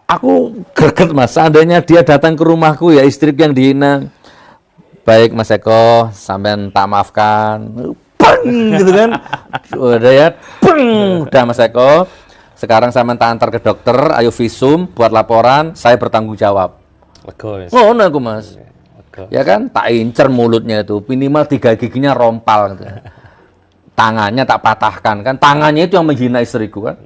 Aku greget Mas, seandainya dia datang ke rumahku ya istriku yang dihina. Baik Mas Eko, sampean tak maafkan. Bang gitu kan. Udah ya, bang. Udah Mas Eko. Sekarang sampean tak antar ke dokter, ayo visum buat laporan, saya bertanggung jawab. Ngono aku Mas. Ya kan, tak incer mulutnya itu, minimal 3 giginya rompal gitu. Tangannya tak patahkan kan, tangannya itu yang menghina istriku kan.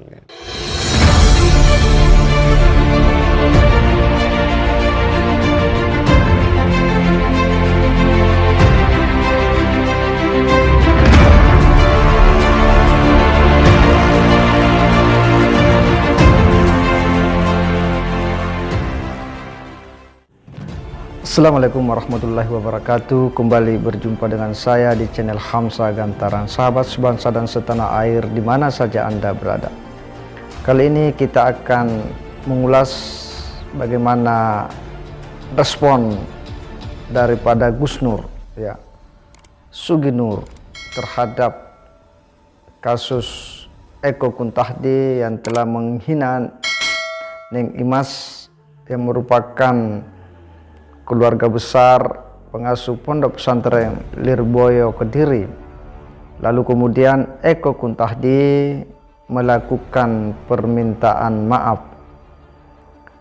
Assalamualaikum warahmatullahi wabarakatuh. Kembali berjumpa dengan saya di channel Hamzah Gantaran. Sahabat sebangsa dan setanah air di mana saja Anda berada. Kali ini kita akan mengulas bagaimana respon daripada Gus Nur ya, Sugi Nur terhadap kasus Eko Kuntahdi yang telah menghina Neng Imas yang merupakan keluarga besar pengasuh Pondok Pesantren Lirboyo Kediri. Lalu kemudian Eko Kuntahdi melakukan permintaan maaf.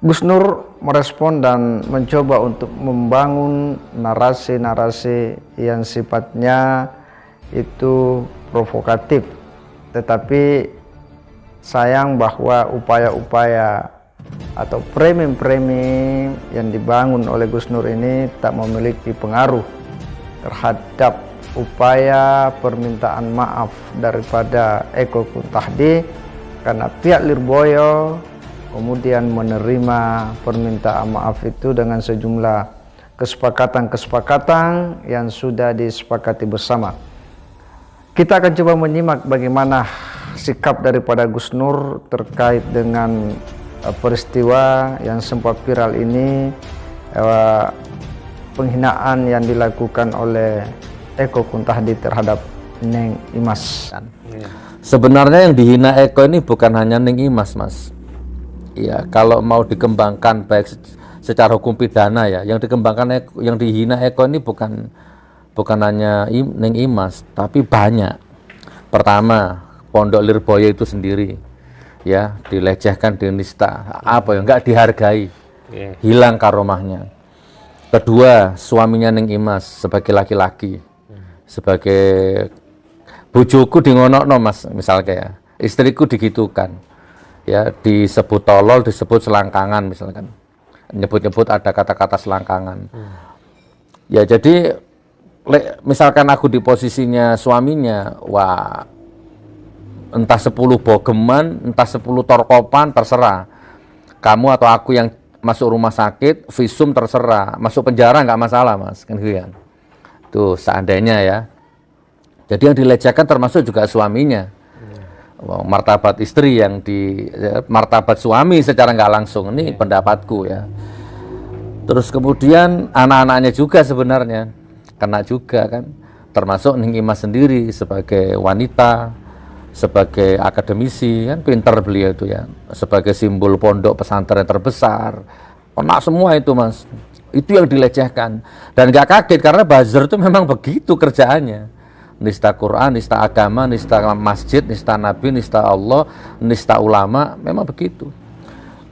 Gus Nur merespon dan mencoba untuk membangun narasi-narasi yang sifatnya itu provokatif. Tetapi sayang bahwa upaya-upaya atau framing-framing yang dibangun oleh Gus Nur ini tak memiliki pengaruh terhadap upaya permintaan maaf daripada Eko Kuntahdi, karena pihak Lirboyo kemudian menerima permintaan maaf itu dengan sejumlah kesepakatan-kesepakatan yang sudah disepakati bersama. Kita akan coba menyimak bagaimana sikap daripada Gus Nur terkait dengan peristiwa yang sempat viral ini, penghinaan yang dilakukan oleh Eko Kuntahdi terhadap Neng Imas. Sebenarnya yang dihina Eko ini bukan hanya Neng Imas Mas. Ya, kalau mau dikembangkan baik secara hukum pidana ya, yang dikembangkan Eko, yang dihina Eko ini bukan hanya Neng Imas, tapi banyak. Pertama, Pondok Lirboyo itu sendiri. Ya, dilecehkan, dinista, apa ya, nggak dihargai, hilang karomahnya. Kedua, suaminya Neng Imas sebagai laki-laki, sebagai bojoku di ngonokno Mas, misalnya ya, istriku digitukan, ya, disebut tolol, disebut selangkangan misalkan, nyebut-nyebut ada kata-kata selangkangan. Ya, jadi misalkan aku di posisinya suaminya, wah, entah 10 bogeman, entah 10 torkopan, terserah. Kamu atau aku yang masuk rumah sakit, visum terserah. Masuk penjara nggak masalah Mas, kan gitu ya. Tuh seandainya ya. Jadi yang dilecehkan termasuk juga suaminya. Martabat istri yang martabat suami secara nggak langsung. Ini pendapatku ya. Terus kemudian anak-anaknya juga sebenarnya kena juga kan. Termasuk Neng Imas sendiri sebagai wanita, sebagai akademisi, kan pinter beliau itu ya, sebagai simbol pondok pesantren terbesar, kena semua itu Mas. Itu yang dilecehkan, dan gak kaget karena buzzer itu memang begitu kerjaannya, nista Quran, nista agama, nista masjid, nista Nabi, nista Allah, nista ulama, memang begitu.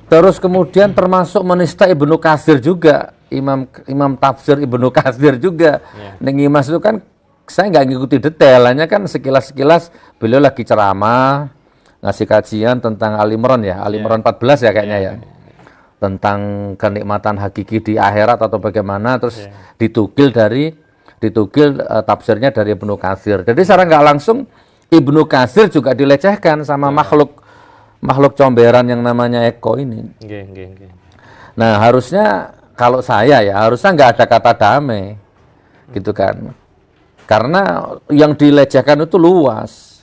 Terus kemudian termasuk menista Ibnu Katsir juga, imam tafsir Ibnu Katsir juga. Neng Imas itu kan saya nggak ngikuti detail, hanya kan sekilas-sekilas beliau lagi ceramah, ngasih kajian tentang Ali Imran ya, Ali Imran 14 ya kayaknya ya, tentang kenikmatan hakiki di akhirat atau bagaimana, terus ditukil tafsirnya dari Ibnu Katsir. Jadi secara nggak langsung Ibnu Katsir juga dilecehkan sama makhluk comberan yang namanya Eko ini. Nah harusnya kalau saya ya, harusnya nggak ada kata damai, gitu kan. Karena yang dilecehkan itu luas.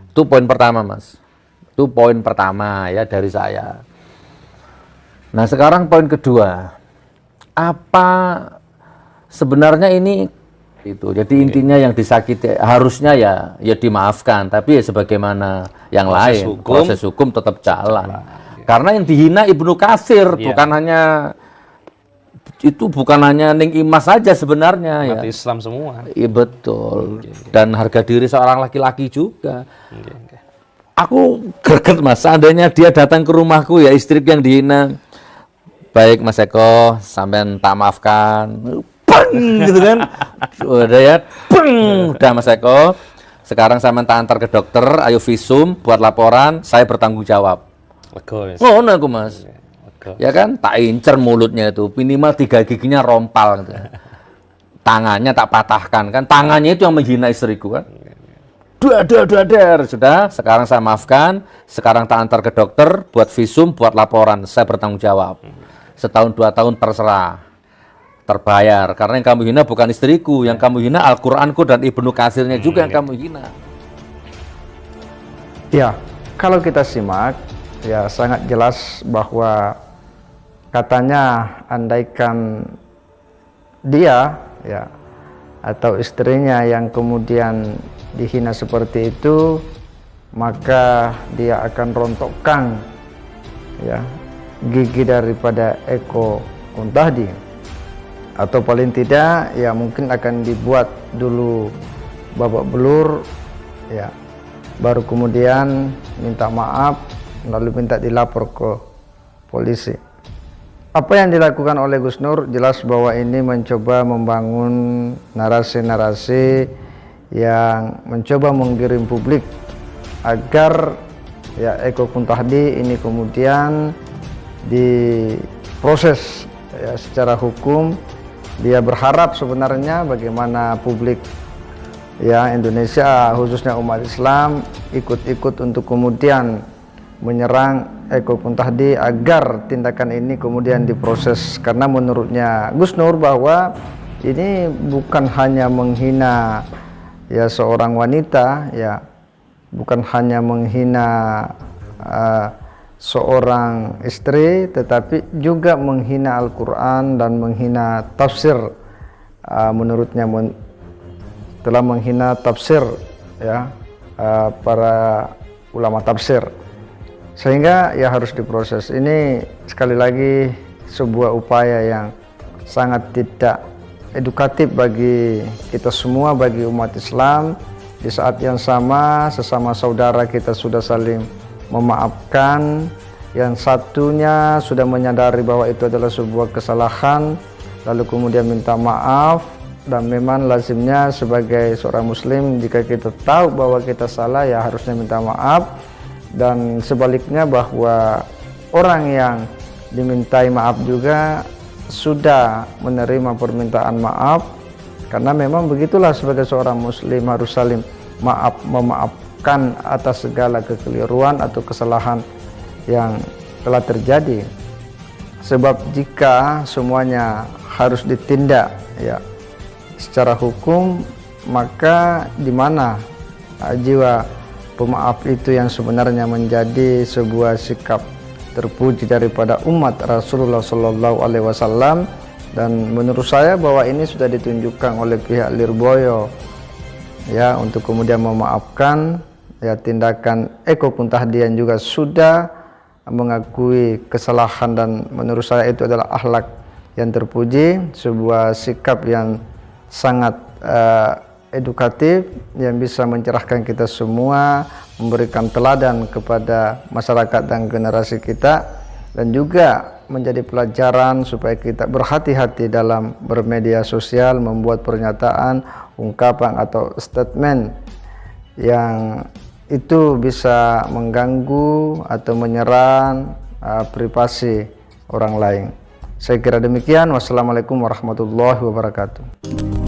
Itu poin pertama Mas. Itu poin pertama ya dari saya. Nah sekarang poin kedua. Apa sebenarnya ini itu. Jadi intinya yang disakiti harusnya ya dimaafkan. Tapi ya sebagaimana yang lain. Proses hukum tetap jalan. karena yang dihina Ibnu Katsir, Iya. bukan hanya Ning Imas saja sebenarnya ya. Umat Islam semua. Iya betul. Dan harga diri seorang laki-laki juga. Oke. Aku greget Mas, seandainya dia datang ke rumahku ya, istri yang dihina. Baik Mas Eko, sampean tak maafkan. Bang gitu kan. Udah ya, bang. Udah Mas Eko. Sekarang sampean tak antar ke dokter, ayo visum buat laporan, saya bertanggung jawab. Lego. Ngono aku Mas. Lego. Ya kan, tak incer mulutnya itu, minimal 3 giginya rompal gitu. Tangannya tak patahkan kan, tangannya itu yang menghina istriku kan. Sudah, sekarang saya maafkan, sekarang tak antar ke dokter, buat visum, buat laporan, saya bertanggung jawab. Setahun 2 tahun terserah, terbayar, karena yang kamu hina bukan istriku, yang kamu hina Al-Quranku dan Ibnu Katsirnya juga yang kamu hina. Ya, kalau kita simak, ya sangat jelas bahwa katanya andaikan dia ya atau istrinya yang kemudian dihina seperti itu, maka dia akan rontokkan ya gigi daripada Eko Kuntahdi, atau paling tidak ya mungkin akan dibuat dulu babak belur ya, baru kemudian minta maaf lalu minta dilapor ke polisi. Apa yang dilakukan oleh Gus Nur jelas bahwa ini mencoba membangun narasi-narasi yang mencoba menggiring publik agar ya Eko Kuntahdi ini kemudian diproses ya secara hukum. Dia berharap sebenarnya bagaimana publik ya Indonesia khususnya umat Islam ikut-ikut untuk kemudian menyerang Eko Kuntahdi agar tindakan ini kemudian diproses, karena menurutnya Gus Nur bahwa ini bukan hanya menghina ya seorang wanita ya, bukan hanya menghina seorang istri, tetapi juga menghina Al-Quran dan menghina tafsir. Menurutnya telah menghina tafsir ya para ulama tafsir, sehingga ya harus diproses. Ini sekali lagi sebuah upaya yang sangat tidak edukatif bagi kita semua, bagi umat Islam. Di saat yang sama, sesama saudara kita sudah saling memaafkan, yang satunya sudah menyadari bahwa itu adalah sebuah kesalahan, lalu kemudian minta maaf. Dan memang lazimnya sebagai seorang muslim, jika kita tahu bahwa kita salah ya harusnya minta maaf. Dan sebaliknya bahwa orang yang dimintai maaf juga sudah menerima permintaan maaf, karena memang begitulah sebagai seorang muslim harus saling memaafkan atas segala kekeliruan atau kesalahan yang telah terjadi. Sebab jika semuanya harus ditindak ya secara hukum, maka di mana jiwa pemaaf itu yang sebenarnya menjadi sebuah sikap terpuji daripada umat Rasulullah Shallallahu Alaihi Wasallam. Dan menurut saya bahwa ini sudah ditunjukkan oleh pihak Lirboyo ya untuk kemudian memaafkan ya tindakan Eko Kuntahdi yang juga sudah mengakui kesalahan, dan menurut saya itu adalah akhlak yang terpuji, sebuah sikap yang sangat edukatif yang bisa mencerahkan kita semua, memberikan teladan kepada masyarakat dan generasi kita, dan juga menjadi pelajaran supaya kita berhati-hati dalam bermedia sosial, membuat pernyataan, ungkapan atau statement yang itu bisa mengganggu atau menyerang privasi orang lain. Saya kira demikian. Wassalamualaikum warahmatullahi wabarakatuh.